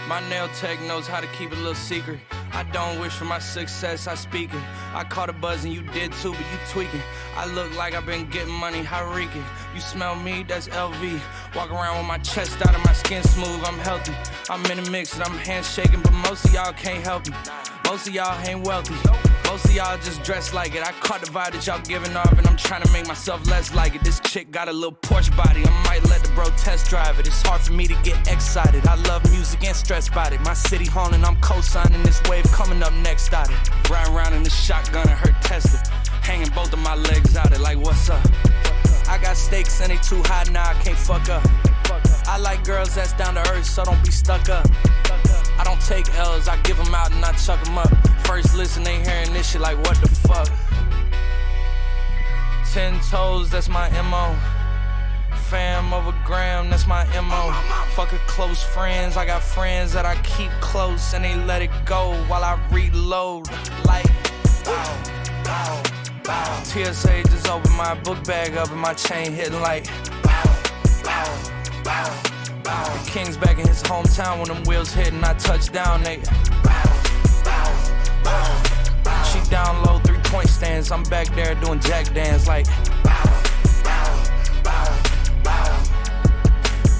My nail tech knows how to keep it a little secret. I don't wish for my success, I speak it. I caught a buzz and you did too, but you tweaking. I look like I've been getting money, how reeking. You smell me, that's LV. Walk around with my chest out and my skin smooth, I'm healthy. I'm in the mix and I'm handshaking, but most of y'all can't help me. Most of y'all ain't wealthy. Most of y'all just dress like it. I caught the vibe that y'all giving off and I'm trying to make myself less like it. This chick got a little Porsche body, I might let the bro test drive it. It's hard for me to get excited. I love music and stress about it. My city haunting, I'm co-signing this wave coming up next out it. Riding around in the shotgun and her Tesla. Hanging both of my legs out it like what's up? I got stakes and they too high now, I can't fuck up. I like girls that's down to earth, so don't be stuck up. I don't take L's, I give them out and I chuck them up. First listen, they hearing this shit like what the fuck. 10 toes, that's my MO. Fam over gram, that's my MO. Fuck a close friends, I got friends that I keep close and they let it go while I reload. Like, bow, bow, bow. TSA just opened my book bag up and my chain hitting like, bow, bow, bow. The King's back in his hometown when them wheels hit and I touch down, they she down low, 3-point stands. I'm back there doing jack dance like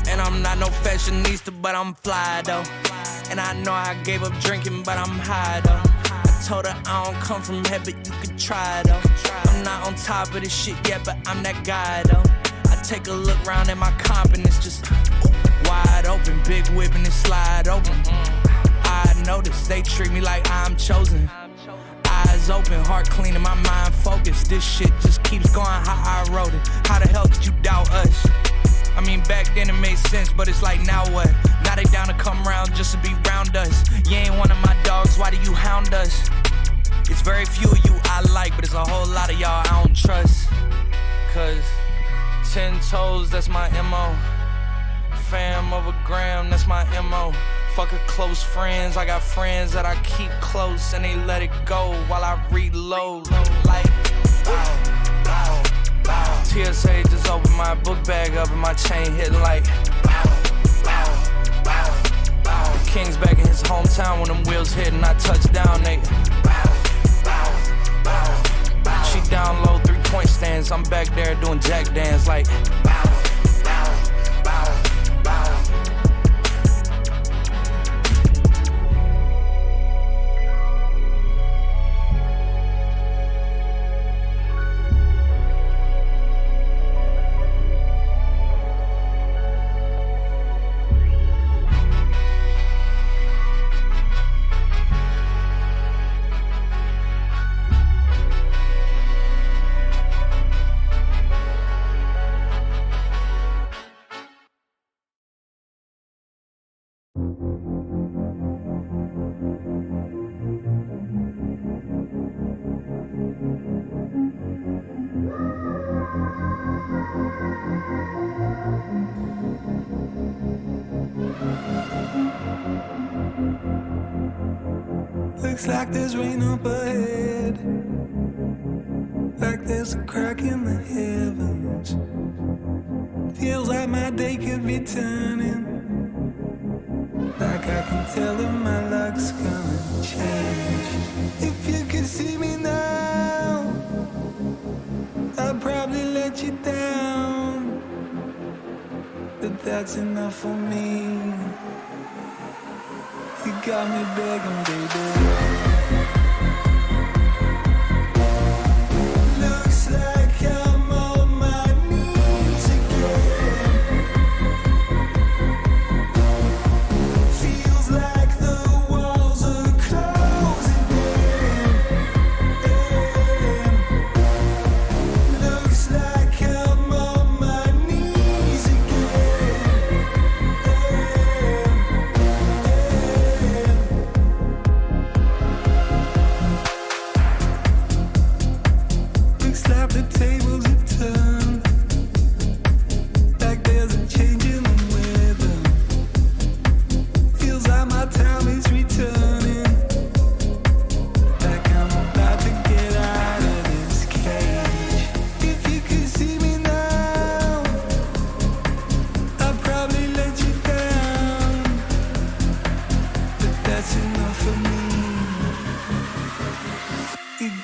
and I'm not no fashionista, but I'm fly though. And I know I gave up drinking, but I'm high though. I told her I don't come from heaven, you could try though. I'm not on top of this shit yet, but I'm that guy though. I take a look round at my comp and it's just wide open, big whip and it slide open. I notice they treat me like I'm chosen. Eyes open, heart clean and my mind focused. This shit just keeps going how I wrote it. How the hell could you doubt us? I mean back then it made sense, but it's like now what? Now they down to come round just to be round us. You ain't one of my dogs, why do you hound us? It's very few of you I like, but it's a whole lot of y'all I don't trust. Cause 10 toes, that's my MO. Fam over gram, that's my MO. Fuck a close friends, I got friends that I keep close and they let it go while I reload. Like, bow, bow, bow. TSA just opened my book bag up and my chain hitting like, bow, bow, bow, bow. The King's back in his hometown when them wheels hit and I touch down, they bow, bow, bow, bow. She down low, 3-point stands. I'm back there doing jack dance like, bow, bow, bow, bow. Looks like there's rain up ahead, like there's a crack in the heavens. Feels like my day could be turning, like I can tell that my luck's gonna change. If you could see me now, I'd probably let you down, but that's enough for me. You got me begging, baby. Looks like I'm on my knees again. Feels like the walls are closing in. Looks like I'm on my knees again.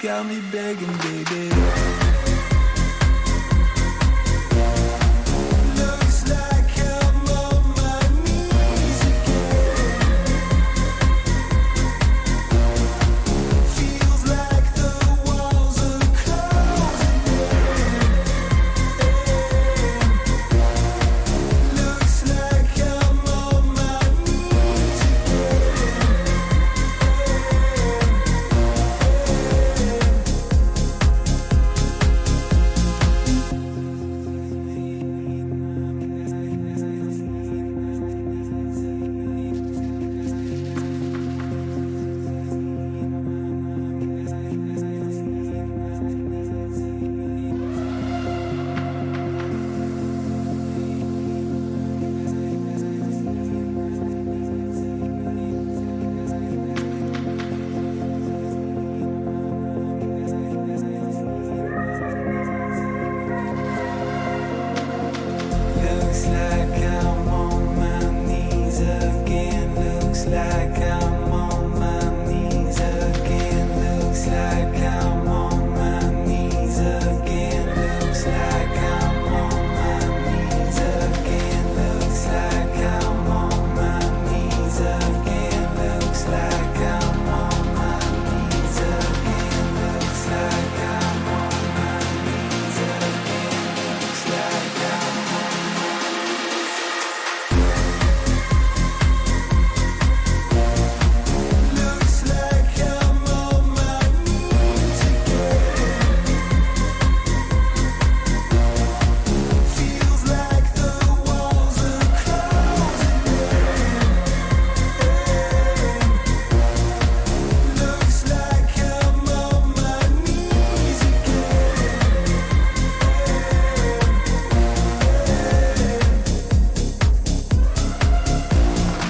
got me begging, baby. Looks like I'm on my knees again. Feels like the walls are closing in. Looks like I'm on my knees again. Looks like I'm on my knees again. Looks like I'm on my knees again. Looks like I'm on my knees again. Looks like I'm on my knees again. Looks like I'm on my knees again. Looks like I'm on my knees again. Looks like I'm on my knees again. Looks like I'm Looks like I'm on my knees again. Feels like the walls are closing in. Looks like I'm on my knees again. Looks like I'm on my knees again. Looks like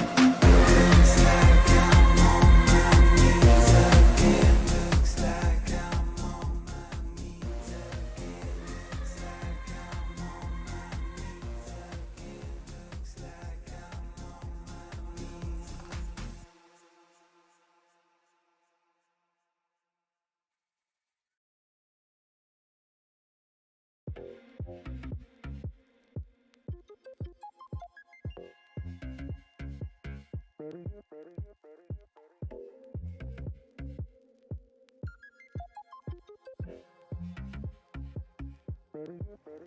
I'm on my knees again. Looks like I'm on my knees again. Looks like I'm on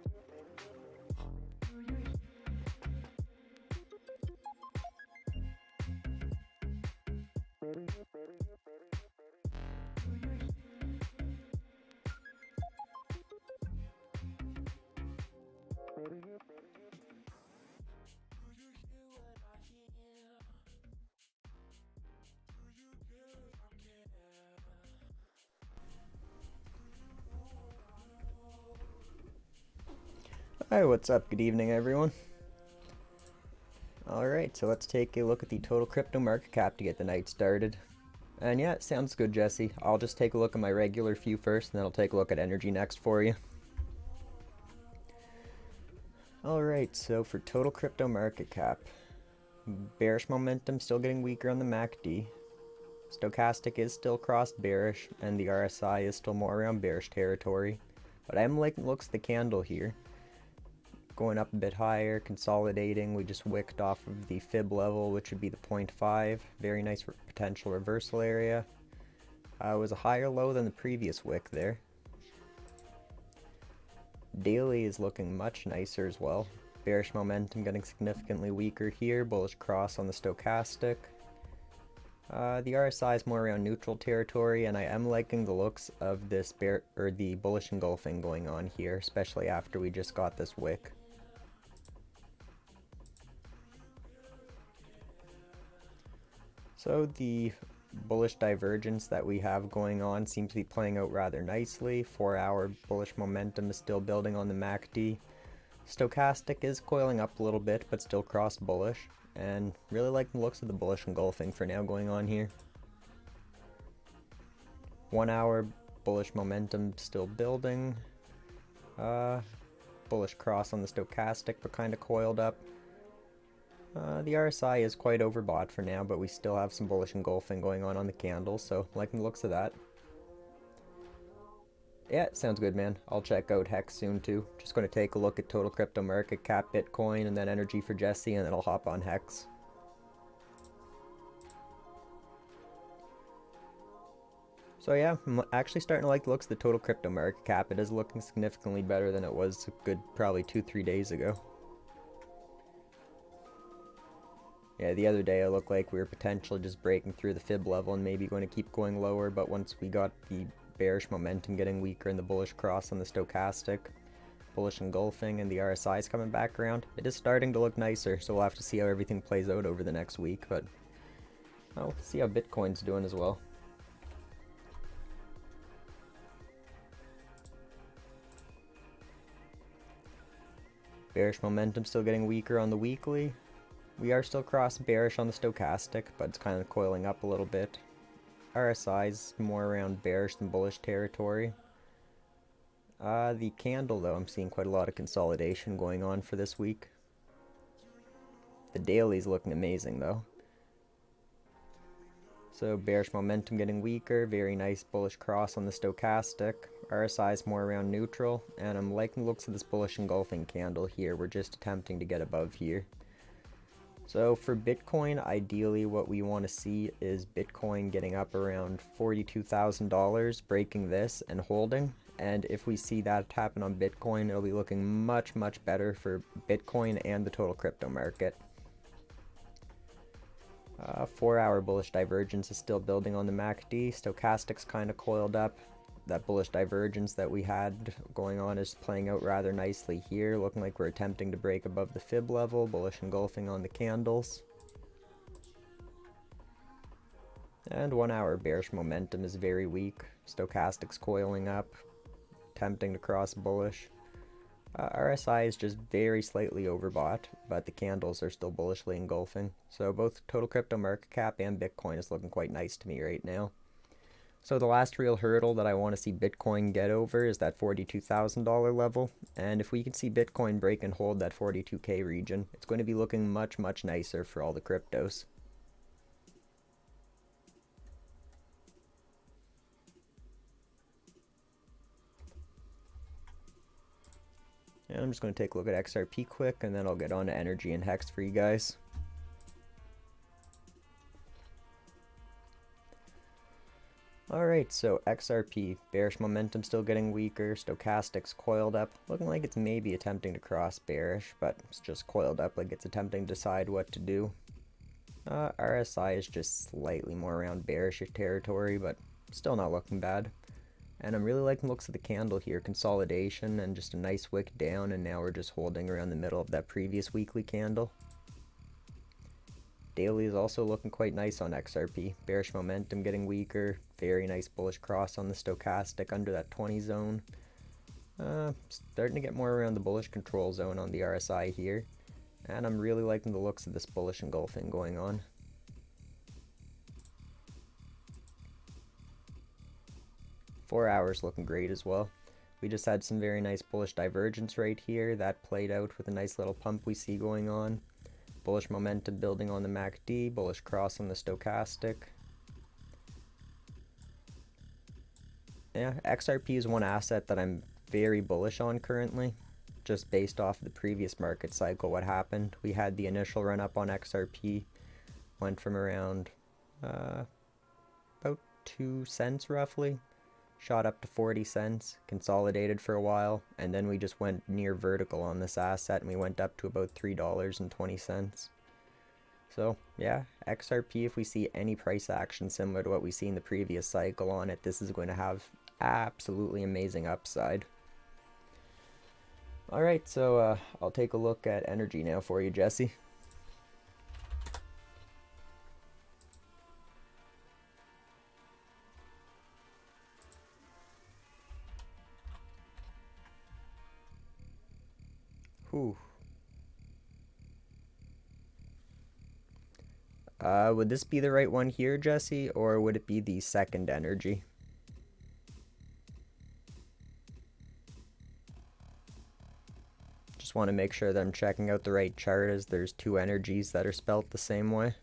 my knees. Hi, what's up? Good evening, everyone. Alright, so let's take a look at the total crypto market cap to get the night started. And yeah, it sounds good, Jesse. I'll just take a look at my regular few first, and then I'll take a look at energy next for you. Alright, so for total crypto market cap, bearish momentum still getting weaker on the MACD. Stochastic is still crossed bearish, and the RSI is still more around bearish territory. But I am liking the looks of the candle here. Going up a bit higher, consolidating. We just wicked off of the fib level, which would be the 0.5. Very nice potential reversal area. It was a higher low than the previous wick there. Daily is looking much nicer as well. Bearish momentum getting significantly weaker here. Bullish cross on the stochastic. The RSI is more around neutral territory, and I am liking the looks of this the bullish engulfing going on here, especially after we just got this wick. So the bullish divergence that we have going on seems to be playing out rather nicely. 4-hour bullish momentum is still building on the MACD. Stochastic is coiling up a little bit, but still crossed bullish. And really like the looks of the bullish engulfing for now going on here. 1 hour bullish momentum still building. Bullish cross on the stochastic, but kind of coiled up. The RSI is quite overbought for now, but we still have some bullish engulfing going on the candle, so liking the looks of that. Yeah, sounds good, man. I'll check out Hex soon too. Just going to take a look at total crypto market cap, Bitcoin, and then energy for Jesse, and then I'll hop on Hex. So yeah, I'm actually starting to like the looks of the total crypto market cap. It is looking significantly better than it was a good probably 2-3 days ago. Yeah, the other day it looked like we were potentially just breaking through the fib level and maybe going to keep going lower, but once we got the bearish momentum getting weaker and the bullish cross on the stochastic, bullish engulfing, and the RSI is coming back around, it is starting to look nicer, so we'll have to see how everything plays out over the next week, but I'll see how Bitcoin's doing as well. Bearish momentum still getting weaker on the weekly. We are still cross bearish on the stochastic, but it's kind of coiling up a little bit. RSI is more around bearish than bullish territory. The candle, though, I'm seeing quite a lot of consolidation going on for this week. The daily's looking amazing, though. So bearish momentum getting weaker, very nice bullish cross on the stochastic. RSI is more around neutral, and I'm liking the looks of this bullish engulfing candle here. We're just attempting to get above here. So for Bitcoin, ideally what we want to see is Bitcoin getting up around $42,000, breaking this and holding. And if we see that happen on Bitcoin, it'll be looking much, much better for Bitcoin and the total crypto market. 4-hour bullish divergence is still building on the MACD. Stochastic's kind of coiled up. That bullish divergence that we had going on is playing out rather nicely here, looking like we're attempting to break above the fib level, bullish engulfing on the candles. And 1-hour bearish momentum is very weak. Stochastic's coiling up, attempting to cross bullish. RSI is just very slightly overbought, but the candles are still bullishly engulfing. So both total crypto market cap and Bitcoin is looking quite nice to me right now. So the last real hurdle that I want to see Bitcoin get over is that $42,000 level. And if we can see Bitcoin break and hold that 42K region, it's going to be looking much, much nicer for all the cryptos. And I'm just going to take a look at XRP quick, and then I'll get on to energy and Hex for you guys. Alright, so XRP, bearish momentum still getting weaker, stochastic's coiled up, looking like it's maybe attempting to cross bearish, but it's just coiled up like it's attempting to decide what to do. RSI is just slightly more around bearish territory, but still not looking bad. And I'm really liking the looks of the candle here, consolidation and just a nice wick down, and now we're just holding around the middle of that previous weekly candle. Daily is also looking quite nice on XRP. Bearish momentum getting weaker. Very nice bullish cross on the stochastic under that 20 zone. Starting to get more around the bullish control zone on the RSI here. And I'm really liking the looks of this bullish engulfing going on. Four hours looking great as well. We just had some very nice bullish divergence right here. That played out with a nice little pump we see going on. Bullish momentum building on the MACD, bullish cross on the stochastic. Yeah, XRP is one asset that I'm very bullish on currently, just based off the previous market cycle. What happened? We had the initial run up on XRP, went from around about 2 cents roughly, shot up to 40 cents, consolidated for a while, and then we just went near vertical on this asset and we went up to about $3.20. So yeah, XRP, if we see any price action similar to what we see in the previous cycle on it, this is going to have absolutely amazing upside. Alright, so I'll take a look at energy now for you, Jesse. Whew. Would this be the right one here, Jesse, or would it be the second energy? Just want to make sure that I'm checking out the right chart, as there's two energies that are spelt the same way.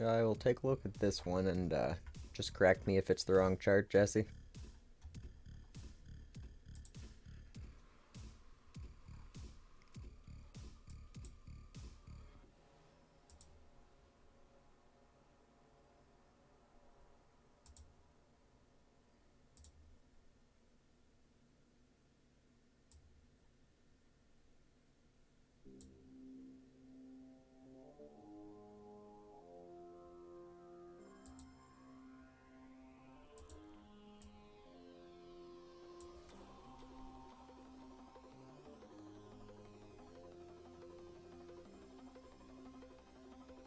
I will take a look at this one and just correct me if it's the wrong chart, Jesse.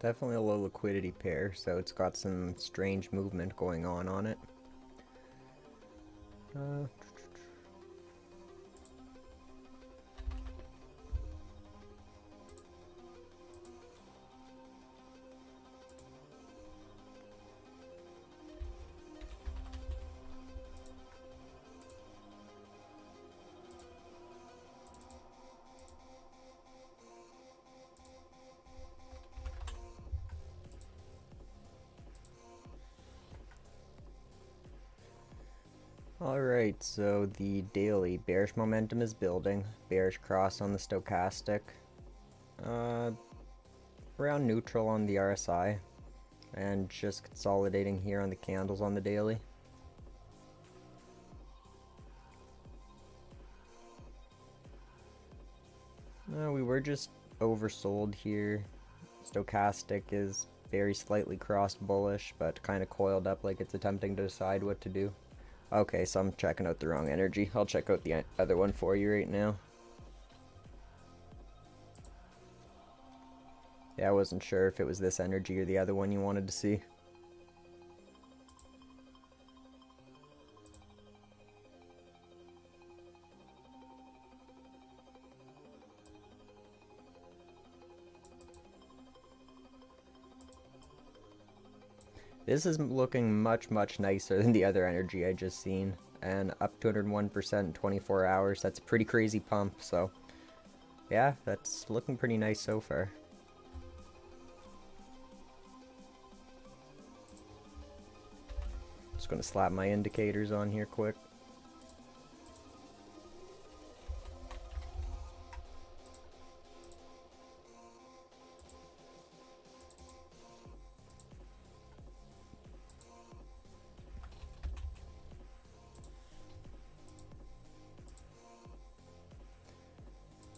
Definitely a low liquidity pair, so it's got some strange movement going on it. Alright, so the daily bearish momentum is building. Bearish cross on the stochastic. Around neutral on the RSI. And just consolidating here on the candles on the daily. We were just oversold here. Stochastic is very slightly crossed bullish, but kind of coiled up like it's attempting to decide what to do. Okay, so I'm checking out the wrong energy. I'll check out the other one for you right now. Yeah, I wasn't sure if it was this energy or the other one you wanted to see. This is looking much nicer than the other energy I just seen, and up 201% in 24 hours. That's a pretty crazy pump, so yeah, that's looking pretty nice so far. Just gonna slap my indicators on here quick.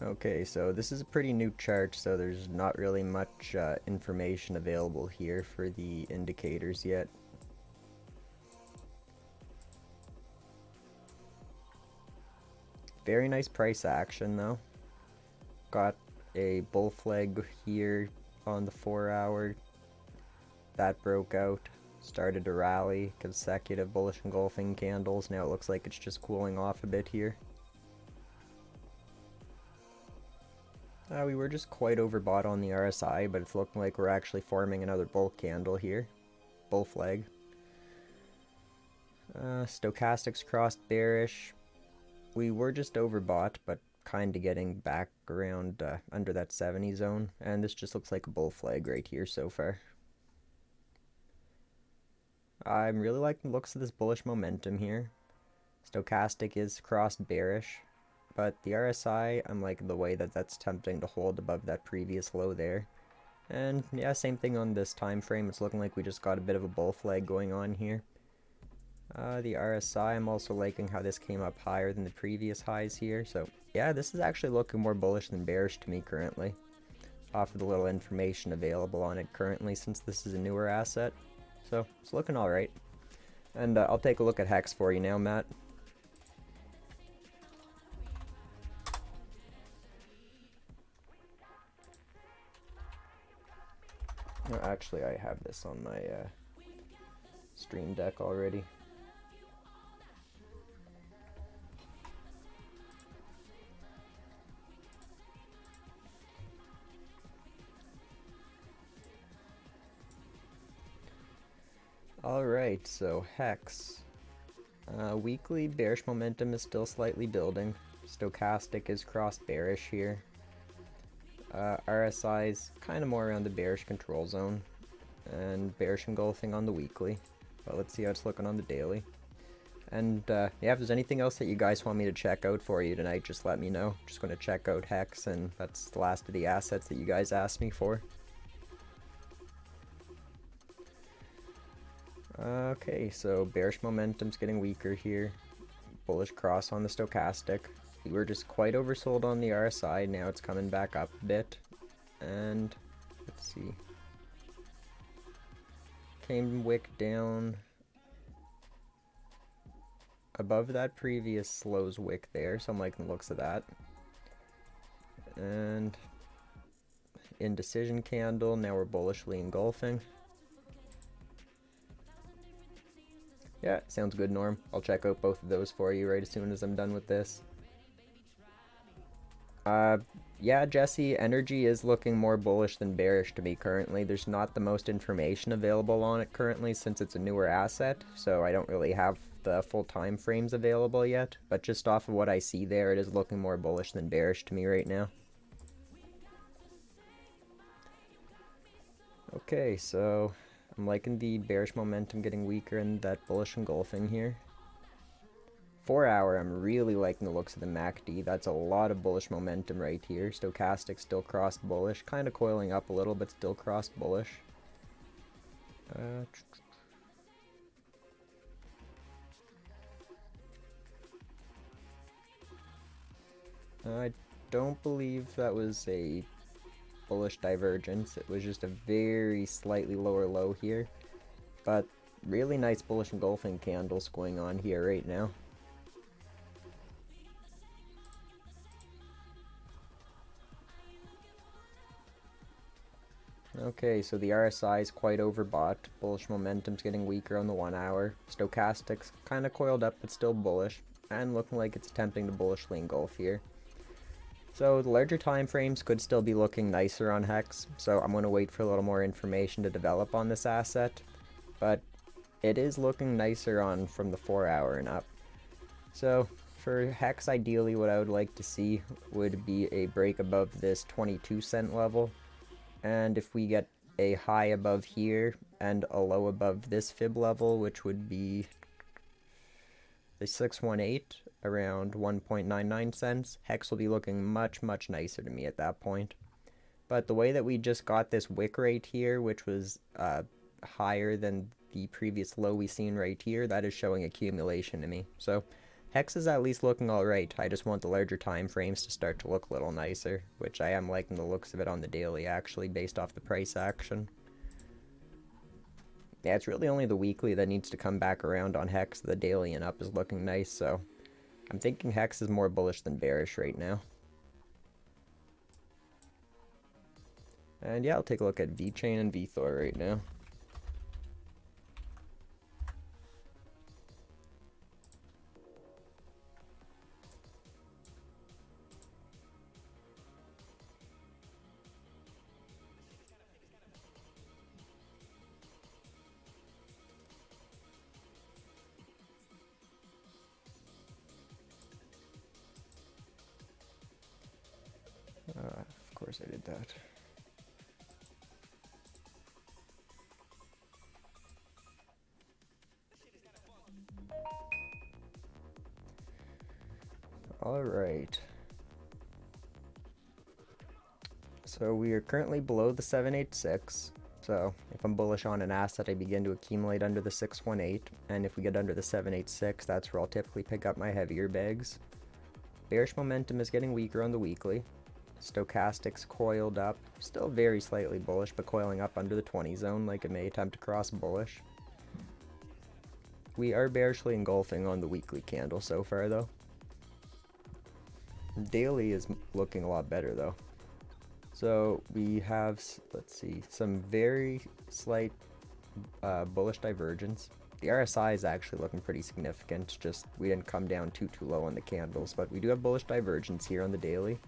Okay, so this is a pretty new chart, so there's not really much information available here for the indicators yet. Very nice price action though. Got a bull flag here on the 4 hour. That broke out, started to rally, consecutive bullish engulfing candles. Now it looks like it's just cooling off a bit here. We were just quite overbought on the RSI, but it's looking like we're actually forming another bull candle here. Bull flag. Stochastics crossed bearish. We were just overbought, but kind of getting back around under that 70 zone. And this just looks like a bull flag right here so far. I'm really liking the looks of this bullish momentum here. Stochastic is crossed bearish. But the RSI, I'm liking the way that that's attempting to hold above that previous low there. And yeah, same thing on this time frame. It's looking like we just got a bit of a bull flag going on here. The RSI, I'm also liking how this came up higher than the previous highs here. So yeah, this is actually looking more bullish than bearish to me currently. Off of the little information available on it currently, since this is a newer asset. So it's looking alright. And I'll take a look at Hex for you now, Matt. No, actually, I have this on my stream deck already. Alright, so Hex. Weekly bearish momentum is still slightly building. Stochastic is crossed bearish here. RSI is kind of more around the bearish control zone. and bearish engulfing on the weekly. But let's see how it's looking on the daily. And yeah, if there's anything else that you guys want me to check out for you tonight, just let me know. Just going to check out Hex, and that's the last of the assets that you guys asked me for. Okay, so bearish momentum's getting weaker here. Bullish cross on the stochastic. We were just quite oversold on the RSI, now it's coming back up a bit. And let's see. Came wick down above that previous lows wick there, so I'm liking the looks of that. And indecision candle, now we're bullishly engulfing. Yeah, sounds good, Norm. I'll check out both of those for you right as soon as I'm done with this. Yeah, Jesse, energy is looking more bullish than bearish to me currently. There's not the most information available on it currently since it's a newer asset, so I don't really have the full time frames available yet. But just off of what I see there, it is looking more bullish than bearish to me right now. Okay, so I'm liking the bearish momentum getting weaker and that bullish engulfing here. 4 hour, I'm really liking the looks of the MACD. That's a lot of bullish momentum right here. Stochastic still crossed bullish, kind of coiling up a little, but still crossed bullish. I don't believe that was a bullish divergence. It was just a very slightly lower low here. But really nice bullish engulfing candles going on here right now. Okay, so the RSI is quite overbought. Bullish momentum's getting weaker on the 1 hour. Stochastic's kind of coiled up but still bullish, and looking like it's attempting to bullishly engulf here. So the larger time frames could still be looking nicer on Hex, so I'm going to wait for a little more information to develop on this asset. But it is looking nicer on from the 4 hour and up. So for Hex, ideally what I would like to see would be a break above this 22-cent level. And if we get a high above here and a low above this fib level, which would be the 618 around 1.99 cents, Hex will be looking much, much nicer to me at that point. But the way that we just got this wick right here, which was higher than the previous low we seen right here, that is showing accumulation to me. So Hex is at least looking alright. I just want the larger time frames to start to look a little nicer, which I am liking the looks of it on the daily actually, based off the price action. Yeah, it's really only the weekly that needs to come back around on Hex. The daily and up is looking nice, so I'm thinking Hex is more bullish than bearish right now. And yeah, I'll take a look at VeChain and VeThor right now. Of course I did that. Alright. So we are currently below the 786. So if I'm bullish on an asset, I begin to accumulate under the 618. And if we get under the 786, that's where I'll typically pick up my heavier bags. Bearish momentum is getting weaker on the weekly. Stochastic's coiled up, still very slightly bullish, but coiling up under the 20 zone like it may attempt to cross bullish. We are bearishly engulfing on the weekly candle so far though. Daily is looking a lot better though. So we have, let's see, some very slight bullish divergence. The RSI is actually looking pretty significant, just we didn't come down too low on the candles, but we do have bullish divergence here on the daily.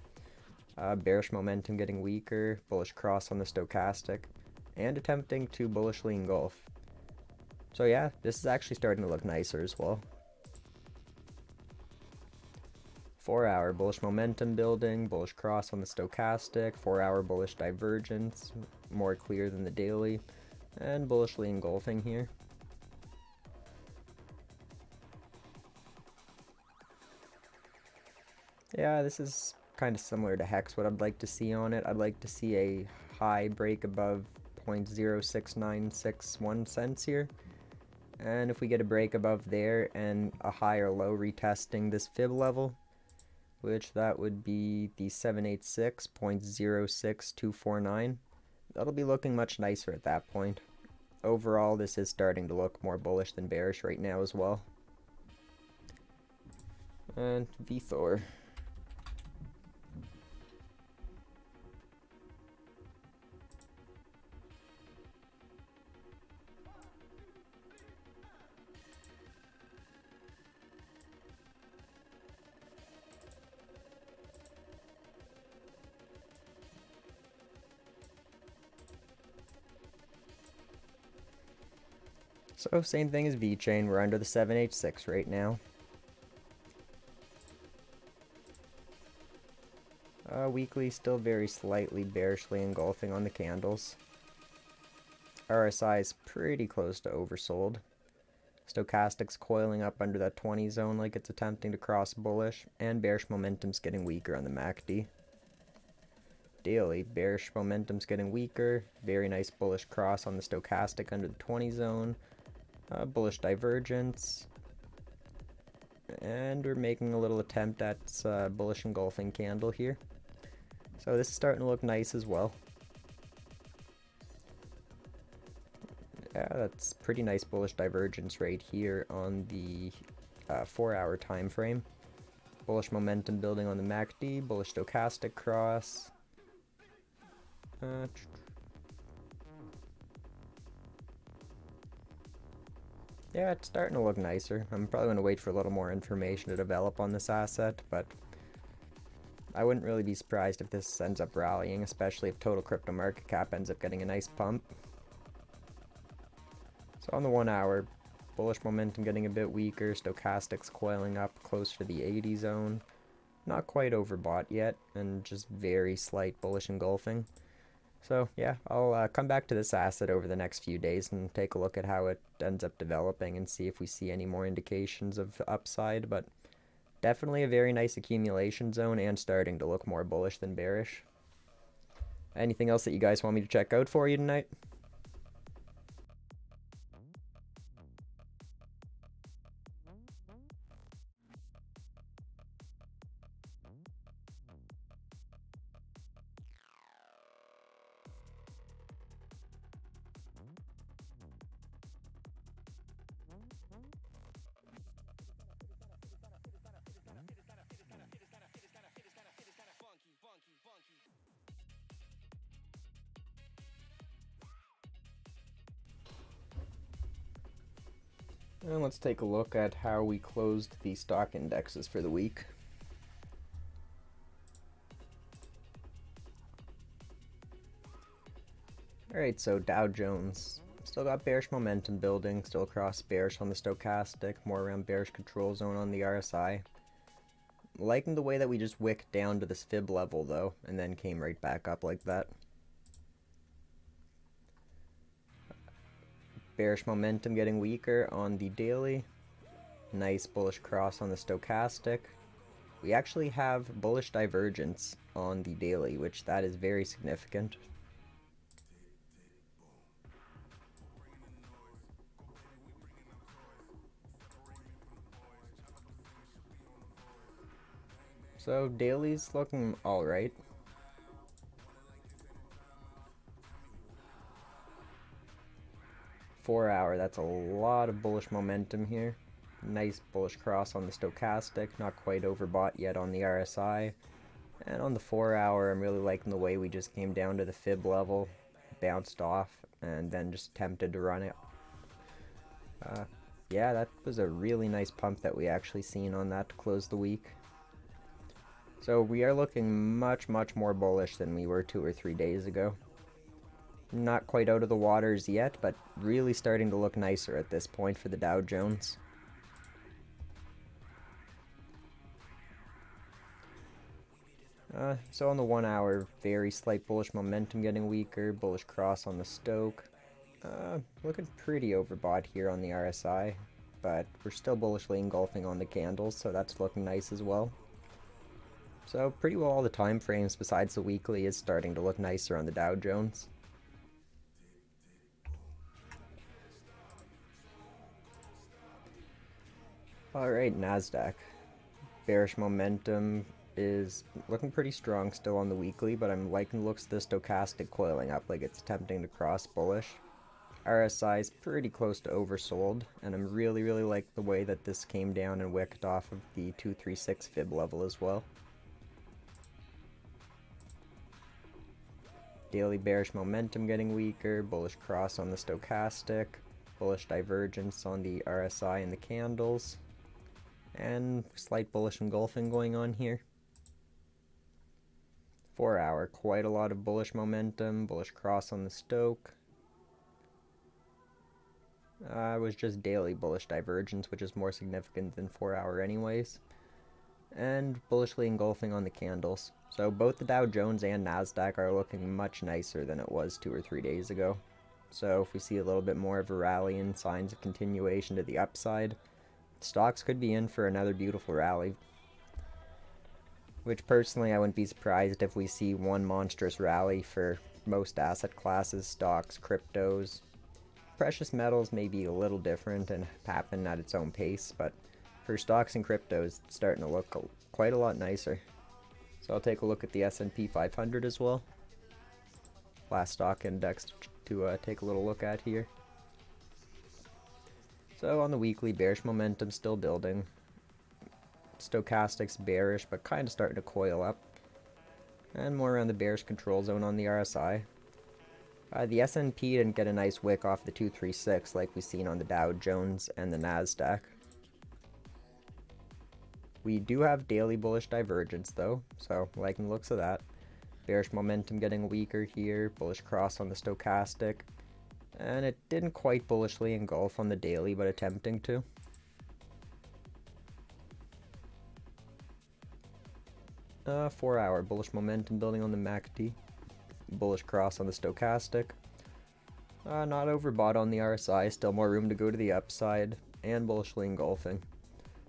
Bearish momentum getting weaker, bullish cross on the stochastic, and attempting to bullishly engulf. So yeah, this is actually starting to look nicer as well. 4 hour bullish momentum building, bullish cross on the stochastic, 4 hour bullish divergence, more clear than the daily. and bullishly engulfing here. Yeah, this is kind of similar to Hex, what I'd like to see on it. I'd like to see a high break above 0.06961 cents here. And if we get a break above there and a high or low retesting this fib level, which that would be the 786.06249, that'll be looking much nicer at that point. Overall, this is starting to look more bullish than bearish right now as well. And VTHOR. So same thing as VeChain, we're under the 786 right now. Weekly still very slightly bearishly engulfing on the candles. RSI is pretty close to oversold. Stochastic's coiling up under that 20 zone like it's attempting to cross bullish, and bearish momentum's getting weaker on the MACD. Daily, bearish momentum's getting weaker, very nice bullish cross on the stochastic under the 20 zone. Bullish divergence, and we're making a little attempt at bullish engulfing candle here. So this is starting to look nice as well. Yeah, that's pretty nice bullish divergence right here on the 4-hour time frame. Bullish momentum building on the MACD, bullish stochastic cross. Yeah, it's starting to look nicer. I'm probably going to wait for a little more information to develop on this asset, but I wouldn't really be surprised if this ends up rallying, especially if total crypto market cap ends up getting a nice pump. So on the 1 hour, bullish momentum getting a bit weaker, stochastics coiling up close to the 80 zone. Not quite overbought yet, and just very slight bullish engulfing. So yeah, I'll come back to this asset over the next few days and take a look at how it ends up developing and see if we see any more indications of upside, but definitely a very nice accumulation zone and starting to look more bullish than bearish. Anything else that you guys want me to check out for you tonight? And let's take a look at how we closed the stock indexes for the week. Alright, so Dow Jones. Still got bearish momentum building, still across bearish on the stochastic, more around bearish control zone on the RSI. Liking the way that we just wicked down to this fib level though, and then came right back up like that. Bearish momentum getting weaker on the daily. Nice bullish cross on the stochastic. We actually have bullish divergence on the daily, which that is very significant. So daily's looking alright. Four-hour, that's a lot of bullish momentum here. Nice bullish cross on the stochastic, not quite overbought yet on the RSI. And on the 4-hour, I'm really liking the way we just came down to the fib level, bounced off, and then just attempted to run it. Yeah, that was a really nice pump that we actually seen on that to close the week. So we are looking much, much more bullish than we were 2 or 3 days ago. Not quite out of the waters yet, but really starting to look nicer at this point for the Dow Jones. So on the 1 hour, very slight bullish momentum getting weaker, bullish cross on the Stoke. Looking pretty overbought here on the RSI, but we're still bullishly engulfing on the candles, so that's looking nice as well. So pretty well all the time frames besides the weekly is starting to look nicer on the Dow Jones. Alright, Nasdaq. Bearish momentum is looking pretty strong still on the weekly, but I'm liking the looks of the stochastic coiling up like it's attempting to cross bullish. RSI is pretty close to oversold, and I'm really like the way that this came down and wicked off of the 236 fib level as well. Daily bearish momentum getting weaker, bullish cross on the stochastic, bullish divergence on the RSI and the candles, and slight bullish engulfing going on here. 4 hour, quite a lot of bullish momentum, bullish cross on the stoch. It was just daily bullish divergence, which is more significant than 4 hour anyways. And bullishly engulfing on the candles. So both the Dow Jones and Nasdaq are looking much nicer than it was 2 or 3 days ago. So if we see a little bit more of a rally and signs of continuation to the upside, stocks could be in for another beautiful rally. Which personally I wouldn't be surprised if we see one monstrous rally for most asset classes, stocks, cryptos. Precious metals may be a little different and happen at its own pace, but for stocks and cryptos, it's starting to look quite a lot nicer. So I'll take a look at the S&P 500 as well. Last stock index to take a little look at here. So on the weekly, bearish momentum still building. Stochastic's bearish, but kind of starting to coil up. And more around the bearish control zone on the RSI. The S&P didn't get a nice wick off the 236 like we've seen on the Dow Jones and the Nasdaq. We do have daily bullish divergence though, so liking the looks of that. Bearish momentum getting weaker here, bullish cross on the stochastic, and it didn't quite bullishly engulf on the daily, but attempting to. Uh, 4 hour bullish momentum building on the MACD, bullish cross on the stochastic. Not overbought on the RSI, still more room to go to the upside, and bullishly engulfing.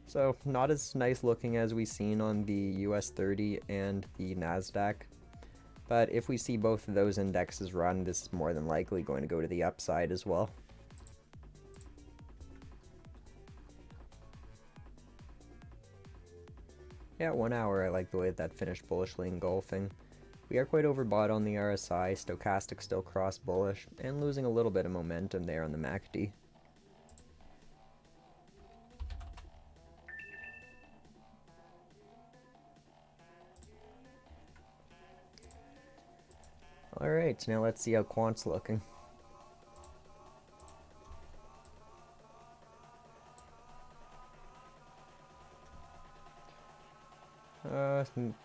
So not as nice looking as we've seen on the US 30 and the Nasdaq. But if we see both of those indexes run, this is more than likely going to go to the upside as well. Yeah, 1 hour, I like the way that finished bullishly engulfing. We are quite overbought on the RSI, stochastic still cross bullish, and losing a little bit of momentum there on the MACD. Alright, so now let's see how Quant's looking.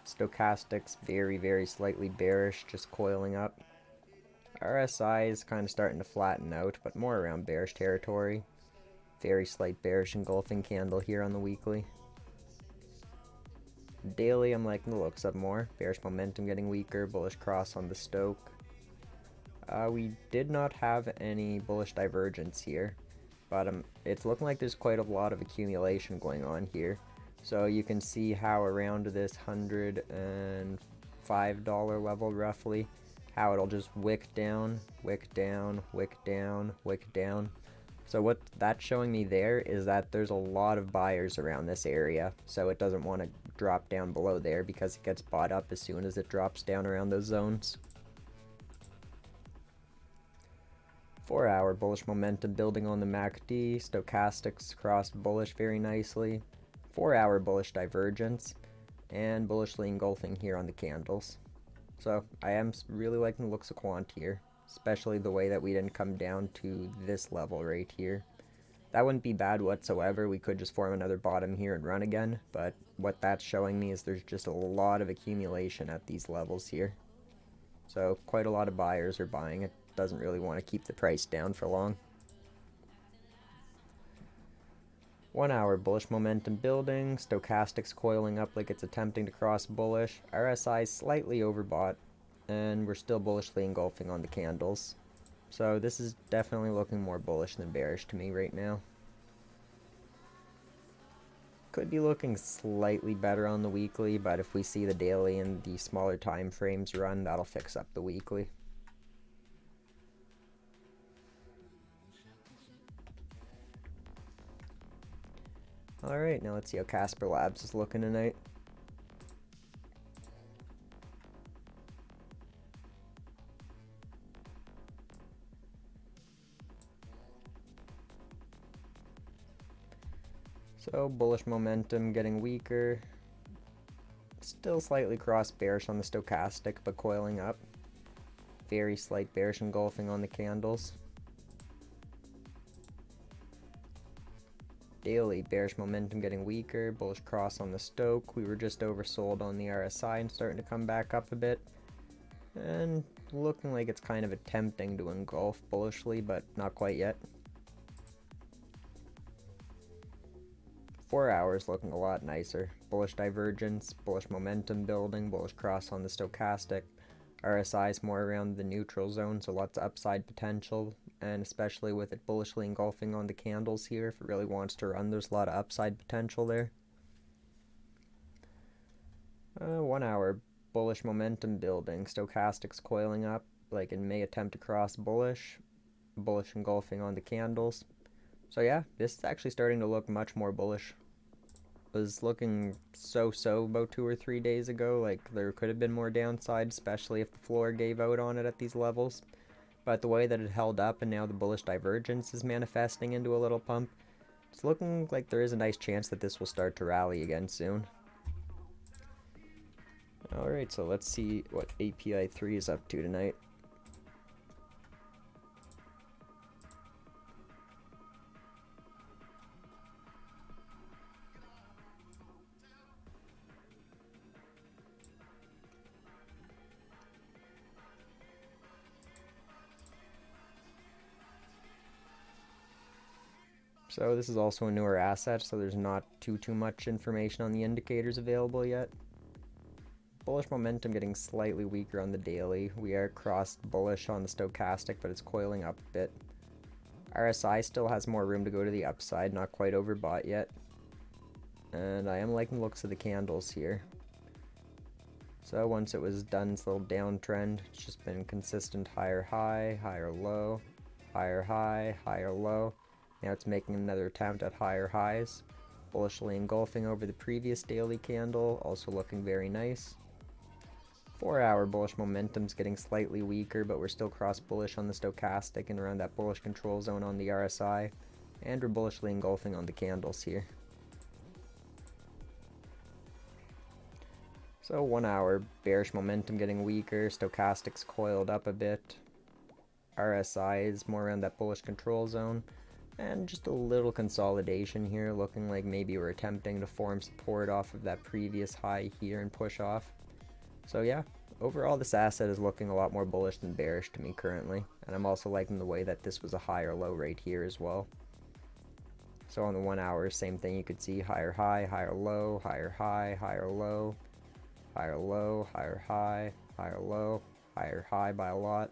Stochastic's very slightly bearish, just coiling up. RSI is kind of starting to flatten out, but more around bearish territory. Very slight bearish engulfing candle here on the weekly. Daily, I'm liking the looks of more. Bearish momentum getting weaker, bullish cross on the stoch. We did not have any bullish divergence here, but it's looking like there's quite a lot of accumulation going on here. So you can see how around this $105 level roughly, how it'll just wick down, wick down, wick down, wick down. So what that's showing me there is that there's a lot of buyers around this area, so it doesn't want to drop down below there because it gets bought up as soon as it drops down around those zones. 4 hour bullish momentum building on the MACD, stochastics crossed bullish very nicely. 4 hour bullish divergence, and bullishly engulfing here on the candles. So I am really liking the looks of Quant here, especially the way that we didn't come down to this level right here. That wouldn't be bad whatsoever. We could just form another bottom here and run again, but what that's showing me is there's just a lot of accumulation at these levels here. So quite a lot of buyers are buying. It doesn't really want to keep the price down for long. 1 hour bullish momentum building, stochastics coiling up like it's attempting to cross bullish, RSI slightly overbought, and we're still bullishly engulfing on the candles. So this is definitely looking more bullish than bearish to me right now. Could be looking slightly better on the weekly, but if we see the daily and the smaller time frames run, that'll fix up the weekly. Alright, now let's see how Casper Labs is looking tonight. So bullish momentum getting weaker. Still slightly cross bearish on the stochastic, but coiling up. Very slight bearish engulfing on the candles. Daily bearish momentum getting weaker. Bullish cross on the stoch. We were just oversold on the RSI and starting to come back up a bit. And looking like it's kind of attempting to engulf bullishly, but not quite yet. 4 hours looking a lot nicer. Bullish divergence, bullish momentum building, bullish cross on the stochastic. RSI is more around the neutral zone, so lots of upside potential, and especially with it bullishly engulfing on the candles here, if it really wants to run, there's a lot of upside potential there. 1 hour bullish momentum building, stochastics coiling up, like it may attempt to cross bullish engulfing on the candles. So yeah, this is actually starting to look much more bullish. Was looking so-so about 2 or 3 days ago, like there could have been more downside, especially if the floor gave out on it at these levels. But the way that it held up and now the bullish divergence is manifesting into a little pump, it's looking like there is a nice chance that this will start to rally again soon. Alright, so let's see what API 3 is up to tonight. So this is also a newer asset, so there's not too much information on the indicators available yet. Bullish momentum getting slightly weaker on the daily. We are crossed bullish on the stochastic, but it's coiling up a bit. RSI still has more room to go to the upside, not quite overbought yet. And I am liking the looks of the candles here. So once it was done, this little downtrend, it's just been consistent higher high, higher low, higher high, higher low. Now it's making another attempt at higher highs, bullishly engulfing over the previous daily candle, also looking very nice. 4 hour bullish momentum's getting slightly weaker, but we're still cross bullish on the stochastic and around that bullish control zone on the RSI, and we're bullishly engulfing on the candles here. So 1 hour bearish momentum getting weaker, stochastics coiled up a bit, RSI is more around that bullish control zone. And just a little consolidation here, looking like maybe we're attempting to form support off of that previous high here and push off. So yeah, overall this asset is looking a lot more bullish than bearish to me currently. And I'm also liking the way that this was a higher low right here as well. So on the 1 hour, same thing, you could see higher high, higher low, higher high, higher low, higher low, higher high, higher low, higher high by a lot,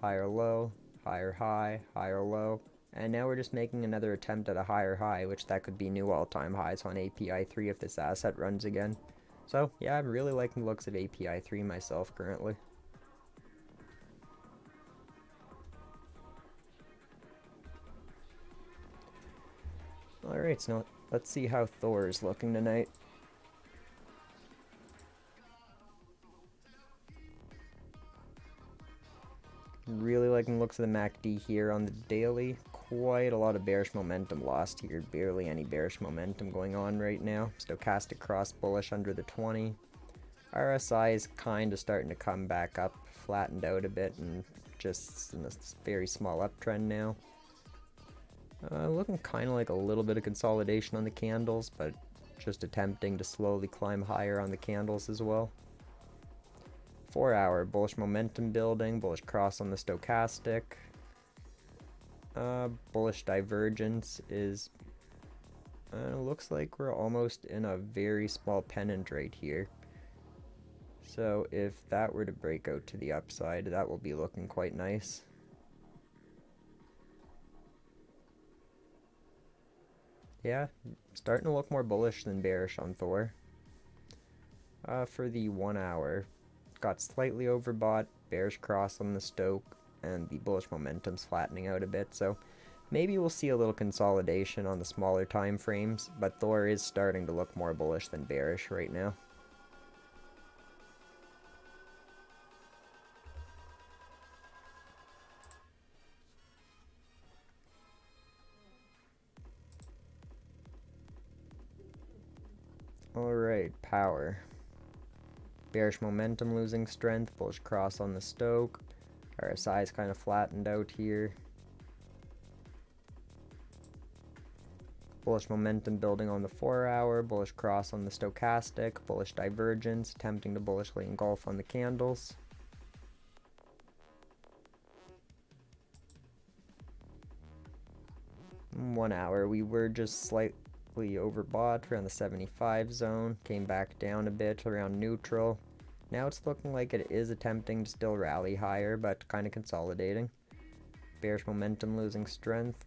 higher low, higher high, higher low. And now we're just making another attempt at a higher high, which that could be new all-time highs on API 3 if this asset runs again. So yeah, I'm really liking the looks of API 3 myself currently. Alright, so let's see how Thor is looking tonight. Really liking the looks of the MACD here on the daily. Quite a lot of bearish momentum lost here. Barely any bearish momentum going on right now. Stochastic cross bullish under the 20. RSI is kind of starting to come back up, flattened out a bit, and just in a very small uptrend now. Looking kind of like a little bit of consolidation on the candles, but just attempting to slowly climb higher on the candles as well. 4 hour bullish momentum building, bullish cross on the stochastic. Bullish divergence is looks like we're almost in a very small pennant right here. So if that were to break out to the upside, that will be looking quite nice. Yeah, starting to look more bullish than bearish on Thor. For the 1 hour, got slightly overbought, bearish cross on the Stoke, and the bullish momentum's flattening out a bit, so maybe we'll see a little consolidation on the smaller time frames, but Thor is starting to look more bullish than bearish right now. Alright, power. Bearish momentum losing strength, bullish cross on the Stoke. RSI is kind of flattened out here. Bullish momentum building on the 4 hour, bullish cross on the stochastic, bullish divergence, attempting to bullishly engulf on the candles. In 1 hour, we were just slightly overbought around the 75 zone, came back down a bit around neutral. Now it's looking like it is attempting to still rally higher, but kind of consolidating. Bearish momentum losing strength.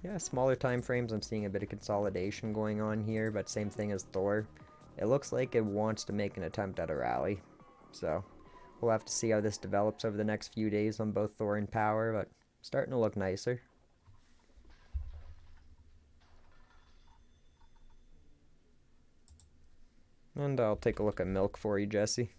Yeah, smaller time frames, I'm seeing a bit of consolidation going on here, but same thing as Thor. It looks like it wants to make an attempt at a rally. So we'll have to see how this develops over the next few days on both Thor and Power, but starting to look nicer. And I'll take a look at milk for you, Jesse.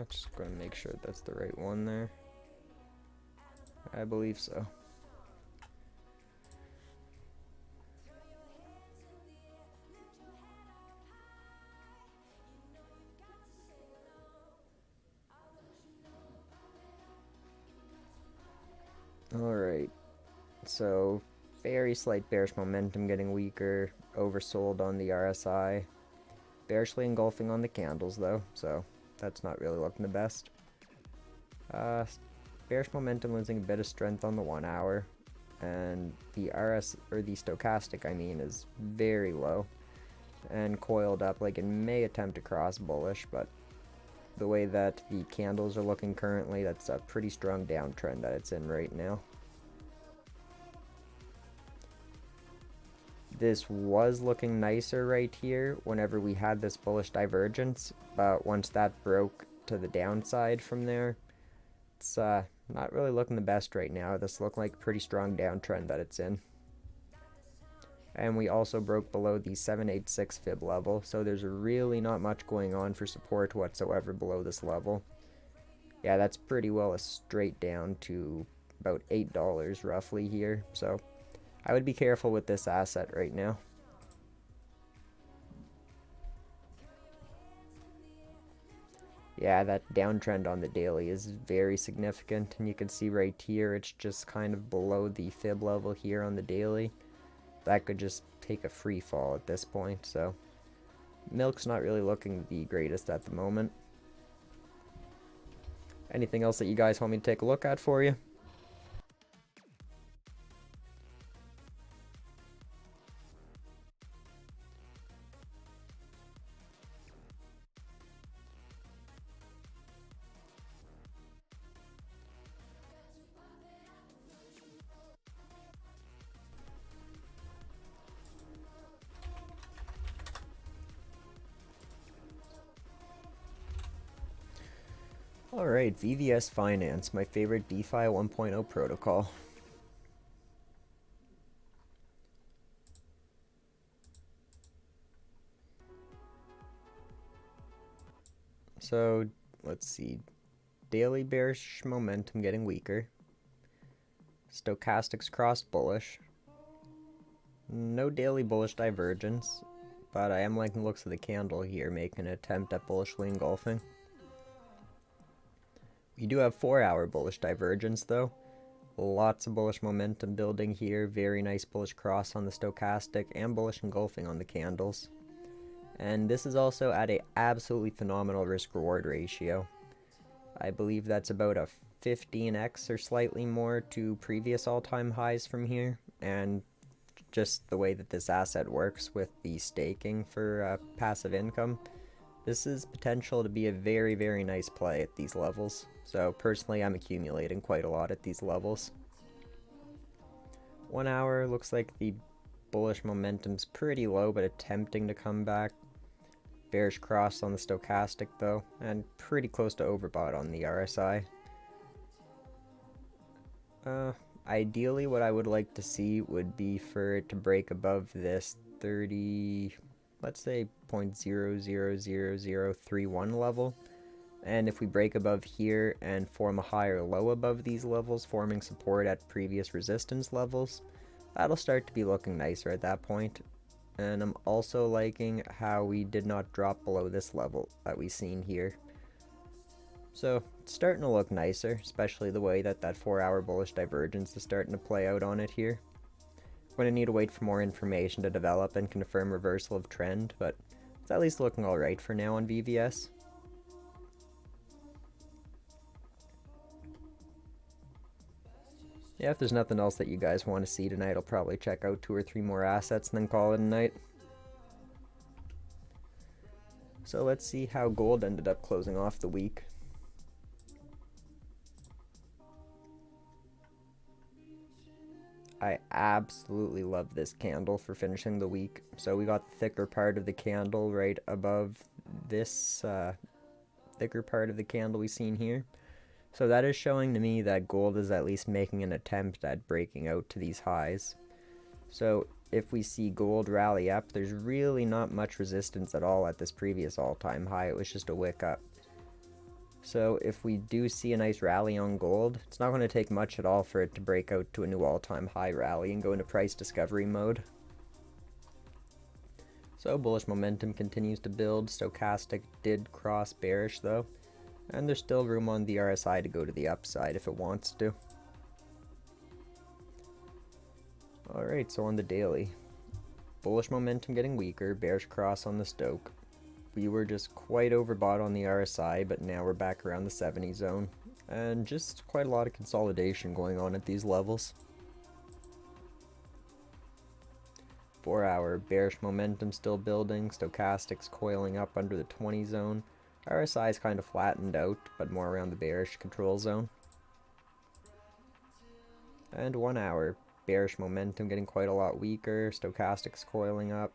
Just going to make sure that's the right one there. I believe so. Alright, so very slight bearish momentum getting weaker, oversold on the RSI, bearishly engulfing on the candles though, so that's not really looking the best. Bearish momentum losing a bit of strength on the 1 hour, and the the stochastic I mean is very low and coiled up, like it may attempt to cross bullish, but the way that the candles are looking currently, that's a pretty strong downtrend that it's in right now. This was looking nicer right here whenever we had this bullish divergence, but once that broke to the downside from there, it's not really looking the best right now. This looked like a pretty strong downtrend that it's in. And we also broke below the 786 fib level, so there's really not much going on for support whatsoever below this level. Yeah, that's pretty well a straight down to about $8 roughly here, so I would be careful with this asset right now. Yeah, that downtrend on the daily is very significant, and you can see right here it's just kind of below the fib level here on the daily. That could just take a free fall at this point, so milk's not really looking the greatest at the moment. Anything else that you guys want me to take a look at for you? Alright, VVS Finance, my favorite DeFi 1.0 protocol. So, let's see. Daily bearish momentum getting weaker. Stochastics crossed bullish. No daily bullish divergence, but I am liking the looks of the candle here, making an attempt at bullishly engulfing. We do have 4 hour bullish divergence though. Lots of bullish momentum building here, very nice bullish cross on the stochastic and bullish engulfing on the candles. And this is also at a absolutely phenomenal risk reward ratio. I believe that's about a 15x or slightly more to previous all-time highs from here, and just the way that this asset works with the staking for passive income, this is potential to be a very, very nice play at these levels. So personally, I'm accumulating quite a lot at these levels. 1 hour looks like the bullish momentum's pretty low, but attempting to come back. Bearish cross on the stochastic though, and pretty close to overbought on the RSI. Ideally what I would like to see would be for it to break above this 30, let's say 0.000031 level. And if we break above here and form a higher low above these levels, forming support at previous resistance levels, that'll start to be looking nicer at that point. And I'm also liking how we did not drop below this level that we've seen here. So it's starting to look nicer, especially the way that 4-hour bullish divergence is starting to play out on it here. We're going to need to wait for more information to develop and confirm reversal of trend, but it's at least looking alright for now on VVS. Yeah, if there's nothing else that you guys want to see tonight, I'll probably check out 2 or 3 more assets and then call it a night. So let's see how gold ended up closing off the week. I absolutely love this candle for finishing the week. So we got the thicker part of the candle right above this thicker part of the candle we've seen here. So that is showing to me that gold is at least making an attempt at breaking out to these highs. So if we see gold rally up, there's really not much resistance at all at this previous all-time high. It was just a wick up. So if we do see a nice rally on gold, it's not going to take much at all for it to break out to a new all-time high rally and go into price discovery mode. So bullish momentum continues to build. Stochastic did cross bearish though, and there's still room on the RSI to go to the upside if it wants to. Alright, so on the daily, bullish momentum getting weaker, bearish cross on the stoch. We were just quite overbought on the RSI, but now we're back around the 70 zone, and just quite a lot of consolidation going on at these levels. 4-hour bearish momentum still building, stochastics coiling up under the 20 zone. RSI is kind of flattened out, but more around the bearish control zone. And 1 hour bearish momentum getting quite a lot weaker, stochastics coiling up.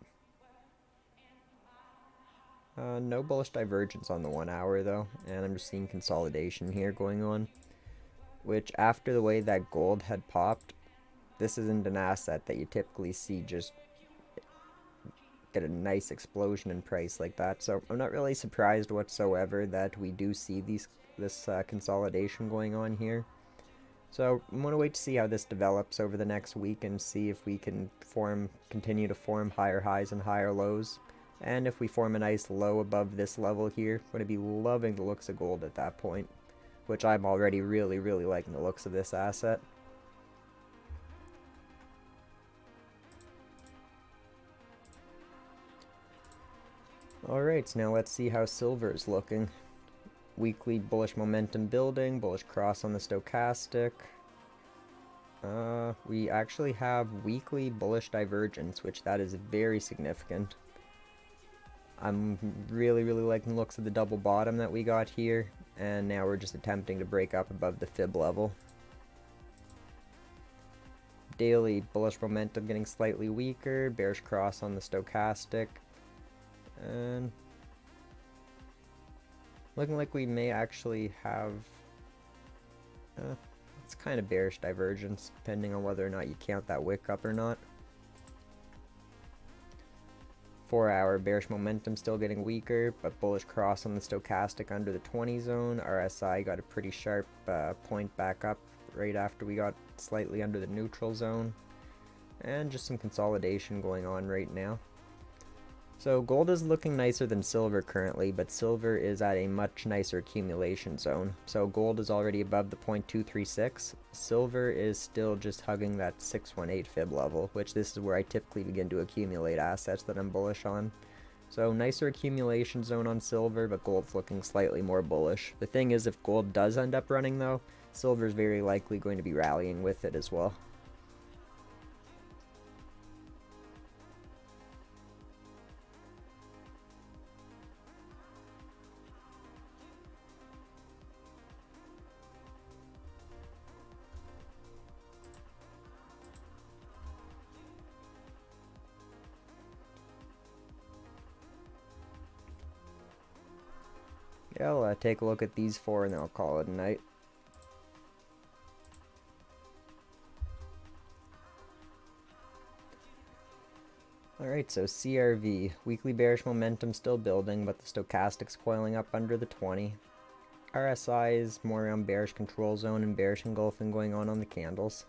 No bullish divergence on the 1 hour though, and I'm just seeing consolidation here going on, which after the way that gold had popped, this isn't an asset that you typically see just get a nice explosion in price like that. So I'm not really surprised whatsoever that we do see this consolidation going on here. So I'm going to wait to see how this develops over the next week and see if we can continue to form higher highs and higher lows. And if we form a nice low above this level here, I'm going to be loving the looks of gold at that point, which I'm already really, really liking the looks of this asset. Alright, so now let's see how silver is looking. Weekly bullish momentum building, bullish cross on the stochastic. We actually have weekly bullish divergence, which that is very significant. I'm really, really liking the looks of the double bottom that we got here, and now we're just attempting to break up above the fib level. Daily bullish momentum getting slightly weaker, bearish cross on the stochastic, and looking like we may actually have it's kind of bearish divergence depending on whether or not you count that wick up or not. 4-hour bearish momentum still getting weaker, but bullish cross on the stochastic under the 20 zone. RSI got a pretty sharp point back up right after we got slightly under the neutral zone, and just some consolidation going on right now. So gold is looking nicer than silver currently, but silver is at a much nicer accumulation zone. So gold is already above the 0.236. Silver is still just hugging that 618 fib level, which this is where I typically begin to accumulate assets that I'm bullish on. So nicer accumulation zone on silver, but gold's looking slightly more bullish. The thing is, if gold does end up running though, silver's very likely going to be rallying with it as well. Yeah, I'll take a look at these four and then I'll call it a night. Alright, so CRV. Weekly bearish momentum still building, but the stochastic's coiling up under the 20. RSI is more around bearish control zone and bearish engulfing going on the candles.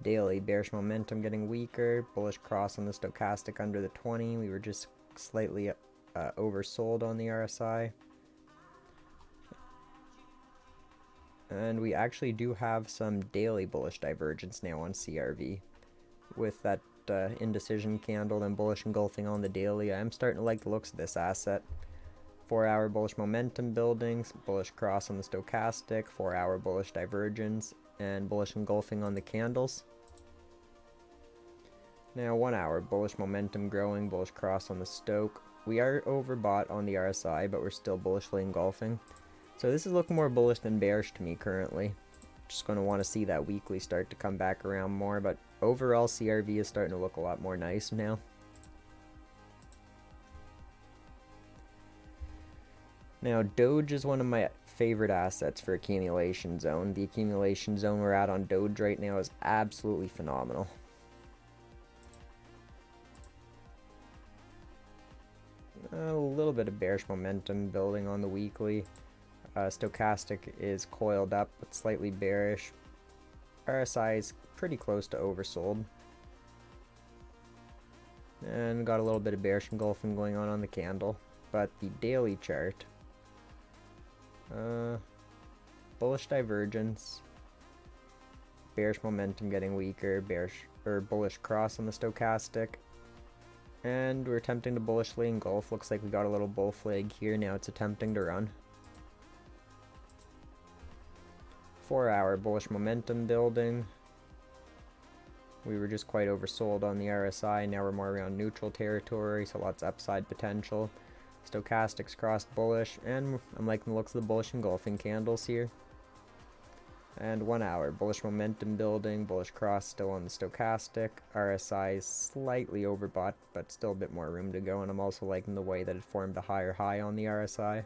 Daily, bearish momentum getting weaker, bullish cross on the stochastic under the 20. We were just slightly oversold on the RSI. And we actually do have some daily bullish divergence now on CRV. With that indecision candle and bullish engulfing on the daily, I am starting to like the looks of this asset. 4-hour bullish momentum buildings, bullish cross on the stochastic, 4-hour bullish divergence, and bullish engulfing on the candles. Now 1-hour bullish momentum growing, bullish cross on the stoke. We are overbought on the RSI, but we're still bullishly engulfing. So this is looking more bullish than bearish to me currently. Just going to want to see that weekly start to come back around more, but overall CRV is starting to look a lot more nice now. Now Doge is one of my favorite assets for accumulation zone. The accumulation zone we're at on Doge right now is absolutely phenomenal. A little bit of bearish momentum building on the weekly. Stochastic is coiled up but slightly bearish. RSI is pretty close to oversold. And got a little bit of bearish engulfing going on the candle. But the daily chart, bullish divergence, bearish momentum getting weaker, bullish cross on the stochastic. And we're attempting to bullishly engulf. Looks like we got a little bull flag here. Now it's attempting to run. 4-hour bullish momentum building. We were just quite oversold on the RSI. Now we're more around neutral territory, so lots of upside potential. Stochastics crossed bullish, and I'm liking the looks of the bullish engulfing candles here. And 1-hour bullish momentum building, bullish cross still on the stochastic. RSI is slightly overbought, but still a bit more room to go, and I'm also liking the way that it formed a higher high on the RSI.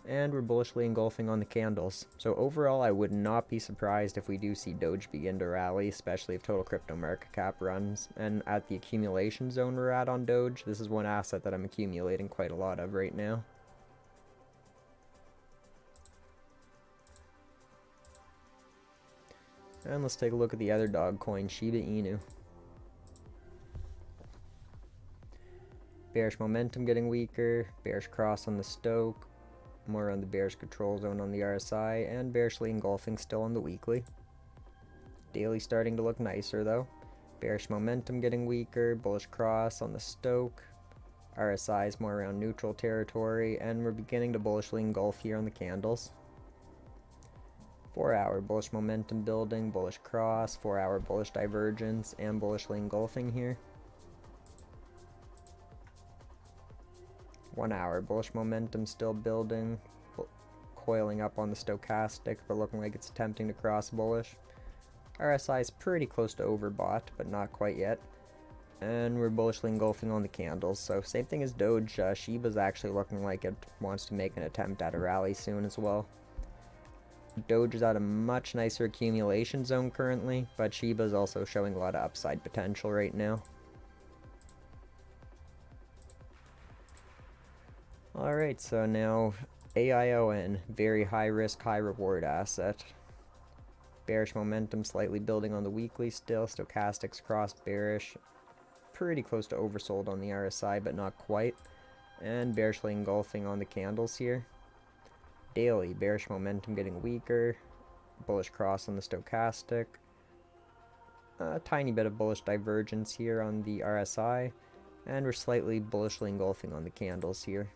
And we're bullishly engulfing on the candles. So overall, I would not be surprised if we do see Doge begin to rally, especially if total crypto market cap runs. And at the accumulation zone we're at on Doge, this is one asset that I'm accumulating quite a lot of right now. And let's take a look at the other dog coin, Shiba Inu. Bearish momentum getting weaker, bearish cross on the stoke, more on the bearish control zone on the RSI, and bearishly engulfing still on the weekly. Daily starting to look nicer though. Bearish momentum getting weaker, bullish cross on the stoke. RSI is more around neutral territory, and we're beginning to bullishly engulf here on the candles. 4-hour bullish momentum building, bullish cross, 4-hour bullish divergence, and bullishly engulfing here. 1-hour bullish momentum still building, coiling up on the stochastic, but looking like it's attempting to cross bullish. RSI is pretty close to overbought, but not quite yet. And we're bullishly engulfing on the candles. So same thing as Doge, Shiba's actually looking like it wants to make an attempt at a rally soon as well. Doge is at a much nicer accumulation zone currently, but Shiba's also showing a lot of upside potential right now. Alright, so now AION, very high risk, high reward asset. Bearish momentum slightly building on the weekly still, stochastics crossed bearish. Pretty close to oversold on the RSI, but not quite. And bearishly engulfing on the candles here. Daily, bearish momentum getting weaker, bullish cross on the stochastic. A tiny bit of bullish divergence here on the RSI. And we're slightly bullishly engulfing on the candles here.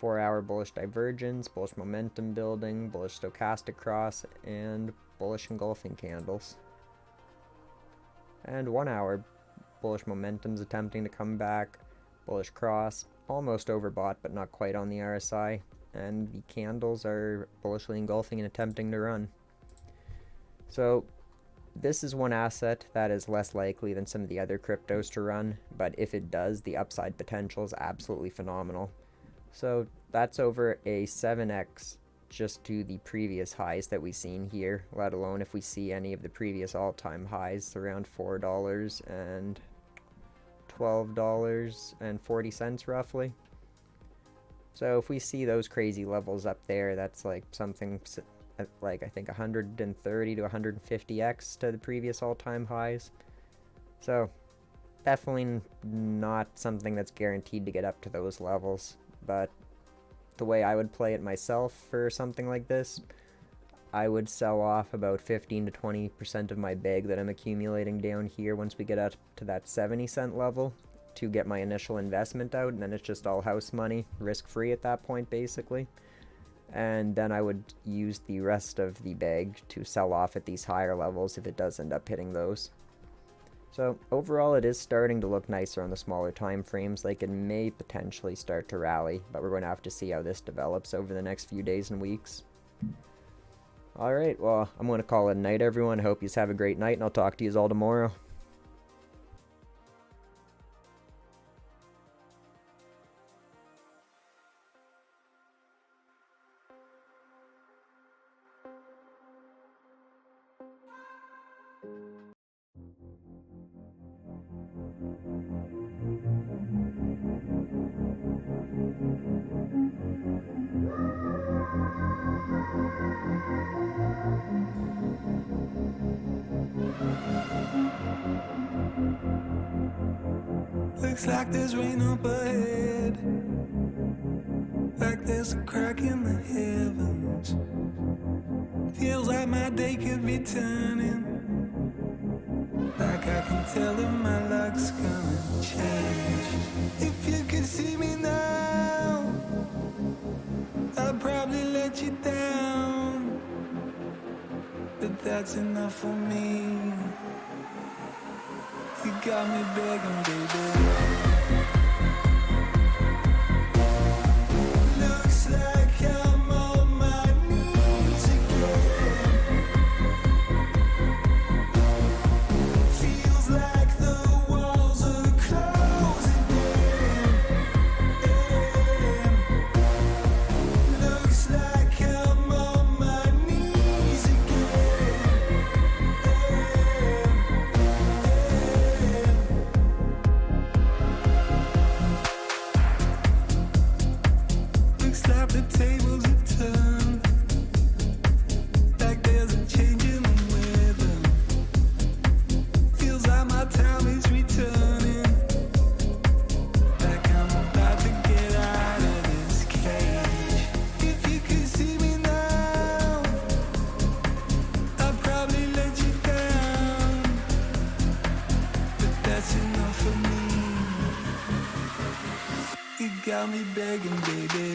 4-hour bullish divergence, bullish momentum building, bullish stochastic cross, and bullish engulfing candles. And 1-hour bullish momentum's attempting to come back, bullish cross, almost overbought but not quite on the RSI, and the candles are bullishly engulfing and attempting to run. So this is one asset that is less likely than some of the other cryptos to run, but if it does, the upside potential is absolutely phenomenal. So that's over a 7x just to the previous highs that we've seen here, let alone if we see any of the previous all-time highs around $4 and $12.40 roughly. So if we see those crazy levels up there, that's like something like I think 130 to 150x to the previous all-time highs. So definitely not something that's guaranteed to get up to those levels, but the way I would play it myself for something like this, I would sell off about 15 to 20% of my bag that I'm accumulating down here once we get up to that 70 cent level to get my initial investment out, and then it's just all house money, risk-free at that point basically. And then I would use the rest of the bag to sell off at these higher levels if it does end up hitting those. So overall it is starting to look nicer on the smaller time frames, like it may potentially start to rally, but we're going to have to see how this develops over the next few days and weeks. Alright, well, I'm going to call it a night everyone. I hope you have a great night, and I'll talk to you all tomorrow. Looks like there's rain up ahead, like there's a crack in the heavens. Feels like my day could be turning, like I can tell that my luck's gonna change. If you could see me now, I'd probably let you down, but that's enough for me. You got me begging, baby. Looks like I'm on my knees again. Feels like the walls are closing in. Looks like I'm on my knees again. Looks like the tables have turned, like there's a change in the weather. Feels like my time is returning, like I'm about to get out of this cage. If you could see me now, I'd probably let you down, but that's enough for me. You got me begging, baby.